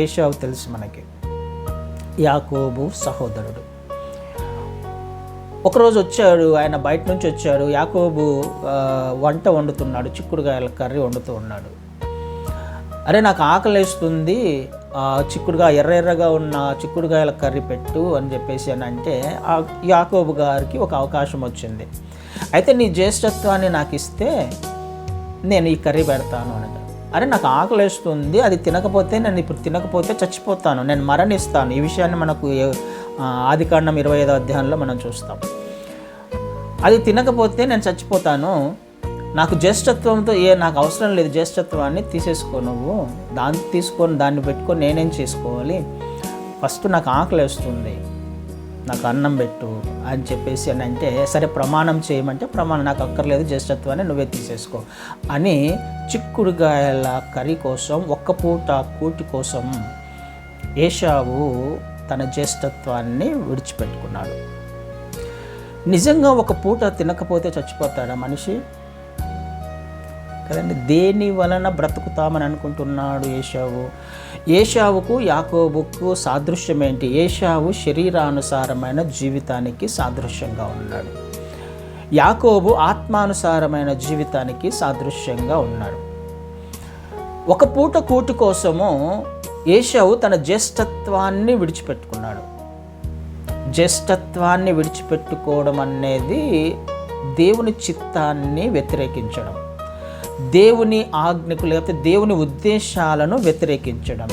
ఏశావు తెలుసు మనకి, యాకోబు సహోదరుడు. ఒకరోజు వచ్చాడు, ఆయన బయట నుంచి వచ్చాడు. యాకోబు వంట వండుతున్నాడు, చిక్కుడుకాయల కర్రీ వండుతూ ఉన్నాడు. అరే నాకు ఆకలేస్తుంది, చిక్కుడుగా ఎర్రగా ఉన్న చిక్కుడుకాయల కర్రీ పెట్టు అని చెప్పేసి అని అంటే యాకోబు గారికి ఒక అవకాశం వచ్చింది. అయితే నీ జ్యేష్ఠత్వాన్ని నాకు ఇస్తే నేను ఈ కర్రీ పెడతాను అని. అరే నాకు ఆకలేస్తుంది, అది తినకపోతే నేను ఇప్పుడు తినకపోతే చచ్చిపోతాను, నేను మరణిస్తాను. ఈ విషయాన్ని మనకు ఆదికాండం 25వ అధ్యాయంలో మనం చూస్తాం. అది తినకపోతే నేను చచ్చిపోతాను, నాకు జ్యేష్ఠత్వంతో నాకు అవసరం లేదు, జ్యేష్ఠత్వాన్ని తీసేసుకో, నువ్వు దాన్ని తీసుకొని దాన్ని పెట్టుకొని నేనేం చేసుకోవాలి, ఫస్ట్ నాకు ఆకలేస్తుంది, నాకు అన్నం పెట్టు అని చెప్పేసి అని అంటే, సరే ప్రమాణం చేయమంటే ప్రమాణం, నాకు అక్కర్లేదు, జ్యేష్ఠత్వాన్ని నువ్వే తీసేసుకో అని చిక్కుడుగాయల కర్రీ కోసం, ఒక్క పూట కూటి కోసం ఏశావు తన జ్యేష్ఠత్వాన్ని విడిచిపెట్టుకున్నాడు. నిజంగా ఒక పూట తినకపోతే చచ్చిపోతాడా మనిషి? కదండి. దేని వలన బ్రతుకుతామని అనుకుంటున్నాడు ఏశావు? ఏశావుకు యాకోబుకు సాదృశ్యం ఏంటి? ఏశావు శరీరానుసారమైన జీవితానికి సాదృశ్యంగా ఉన్నాడు, యాకోబు ఆత్మానుసారమైన జీవితానికి సాదృశ్యంగా ఉన్నాడు. ఒక పూట కూటి కోసము ఏశావు తన జ్యేష్ఠత్వాన్ని విడిచిపెట్టుకున్నాడు. జ్యేష్ఠత్వాన్ని విడిచిపెట్టుకోవడం అనేది దేవుని చిత్తాన్ని వ్యతిరేకించడం, దేవుని ఆజ్ఞకు లేకపోతే దేవుని ఉద్దేశాలను వ్యతిరేకించడం.